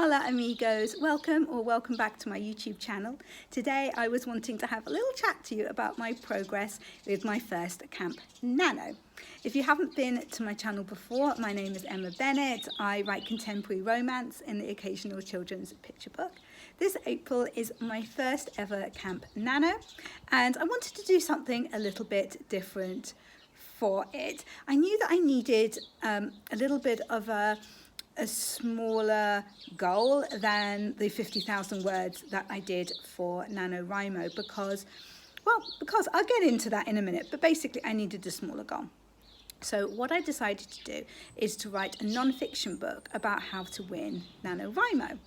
Hola amigos, welcome back to my YouTube channel. Today I was wanting to have a little chat to you about my progress with my first camp NaNo. If you haven't been to my channel before, my name is Emma Bennet. I write contemporary romance in the occasional children's picture book. This April is my first ever camp NaNo, and I wanted to do something a little bit different for it. I knew that I needed a little bit of a smaller goal than the 50,000 words that I did for NaNoWriMo because I'll get into that in a minute, but basically I needed a smaller goal. So what I decided to do is to write a non-fiction book about how to win NaNoWriMo.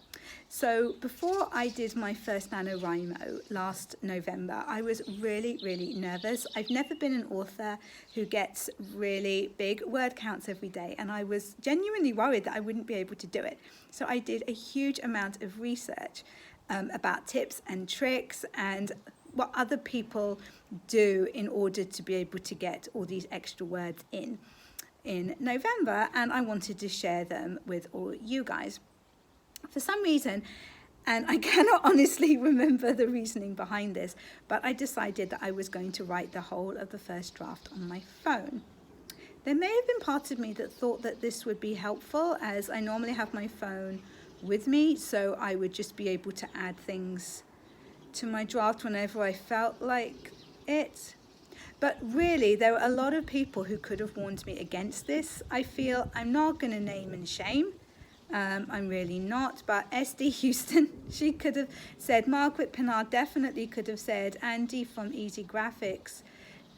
So before I did my first NaNoWriMo last November, I was really nervous. I've never been an author who gets really big word counts every day, and I was genuinely worried that I wouldn't be able to do it. So I did a huge amount of research about tips and tricks and what other people do in order to be able to get all these extra words in November, and I wanted to share them with all you guys. For some reason, and I cannot honestly remember the reasoning behind this, but I decided that I was going to write the whole of the first draft on my phone. There may have been part of me that thought that this would be helpful, as I normally have my phone with me, so I would just be able to add things to my draft whenever I felt like it. But really, there were a lot of people who could have warned me against this. I feel I'm not going to name and shame. I'm really not, but SD Houston, she could have said, Margaret Pinard definitely could have said, Andy from Easy Graphics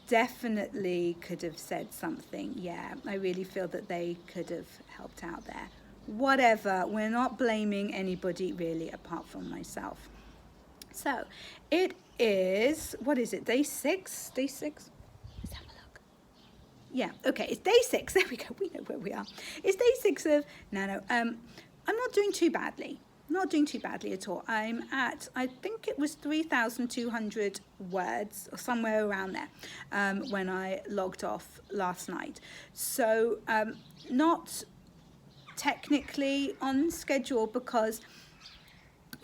definitely could have said something. Yeah, I really feel that they could have helped out there. Whatever, we're not blaming anybody really apart from myself. So it is, what is it, day 6? Day 6? Let's have a look. Yeah, okay, it's day 6. There we go, we know where we are. It's day 6 of NaNo. I'm not doing too badly. Not doing too badly at all. I'm at, I think it was 3,200 words or somewhere around there when I logged off last night. So not technically on schedule, because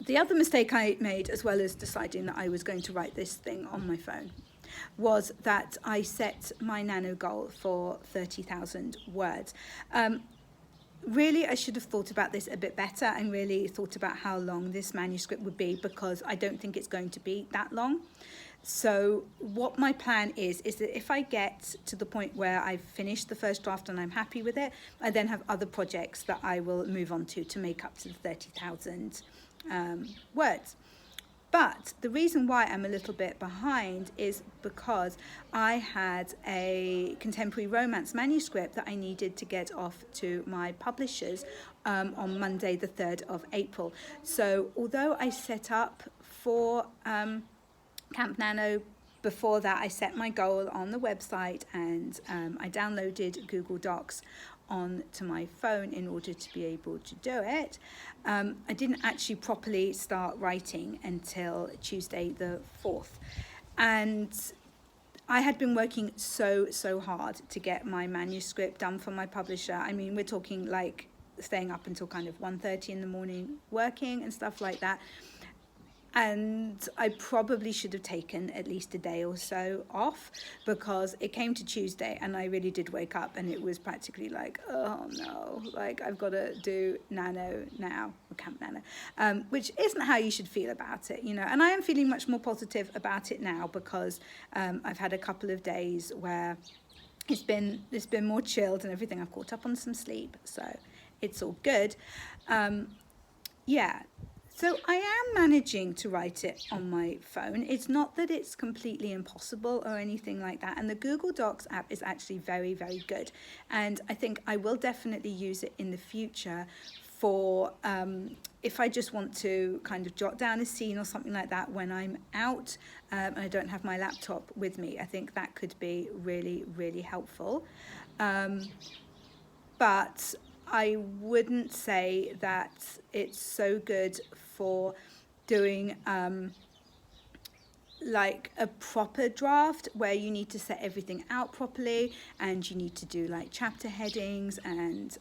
the other mistake I made, as well as deciding that I was going to write this thing on my phone, was that I set my NaNo goal for 30,000 words. Really, I should have thought about this a bit better and really thought about how long this manuscript would be, because I don't think it's going to be that long. So what my plan is that if I get to the point where I've finished the first draft and I'm happy with it, I then have other projects that I will move on to make up to the 30,000 words. But the reason why I'm a little bit behind is because I had a contemporary romance manuscript that I needed to get off to my publishers on Monday the 3rd of April. So although I set up for Camp NaNo, before that I set my goal on the website, and I downloaded Google Docs onto my phone in order to be able to do it. I didn't actually properly start writing until Tuesday the 4th, and I had been working so hard to get my manuscript done for my publisher. I mean, we're talking like staying up until kind of 1:30 in the morning working and stuff like that. And I probably should have taken at least a day or so off, because it came to Tuesday and I really did wake up and it was practically like, oh no, like I've got to do NaNo now, or Camp NaNo, which isn't how you should feel about it, you know. And I am feeling much more positive about it now, because I've had a couple of days where it's been more chilled and everything. I've caught up on some sleep, so it's all good. Yeah. So I am managing to write it on my phone. It's not that it's completely impossible or anything like that. And the Google Docs app is actually very good. And I think I will definitely use it in the future for if I just want to kind of jot down a scene or something like that when I'm out and I don't have my laptop with me. I think that could be really helpful. But I wouldn't say that it's so good for doing like a proper draft where you need to set everything out properly and you need to do like chapter headings and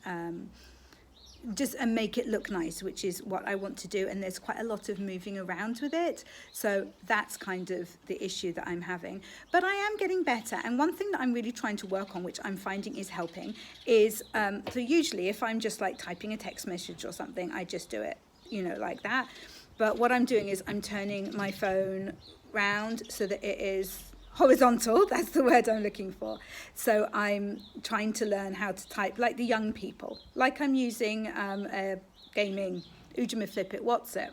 and make it look nice, which is what I want to do. And there's quite a lot of moving around with it, so that's kind of the issue that I'm having, but I am getting better. And one thing that I'm really trying to work on, which I'm finding is helping, is so usually if I'm just like typing a text message or something, I just do it, you know, like that. But what I'm doing is I'm turning my phone round so that it is horizontal, that's the word I'm looking for. So I'm trying to learn how to type like the young people, like I'm using a gaming Ujima Flip It What's-It.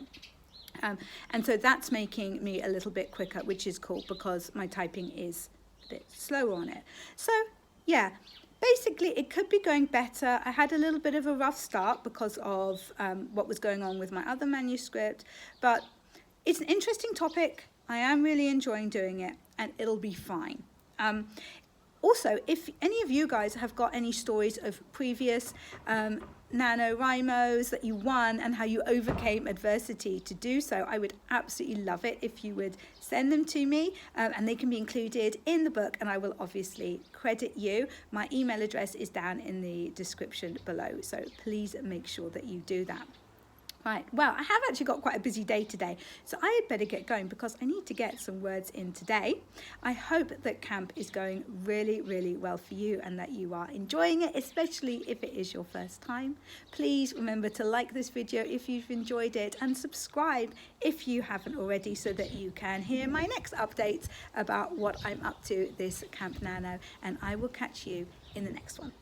And so that's making me a little bit quicker, which is cool because my typing is a bit slower on it. So yeah, basically it could be going better. I had a little bit of a rough start because of what was going on with my other manuscript, but it's an interesting topic. I am really enjoying doing it, and it'll be fine. Also, if any of you guys have got any stories of previous NaNoWriMos that you won and how you overcame adversity to do so, I would absolutely love it if you would send them to me, and they can be included in the book, and I will obviously credit you. My email address is down in the description below, so please make sure that you do that. Right, well, I have actually got quite a busy day today, so I had better get going because I need to get some words in today. I hope that camp is going really, really well for you and that you are enjoying it, especially if it is your first time. Please remember to like this video if you've enjoyed it, and subscribe if you haven't already, so that you can hear my next updates about what I'm up to this Camp Nano, and I will catch you in the next one.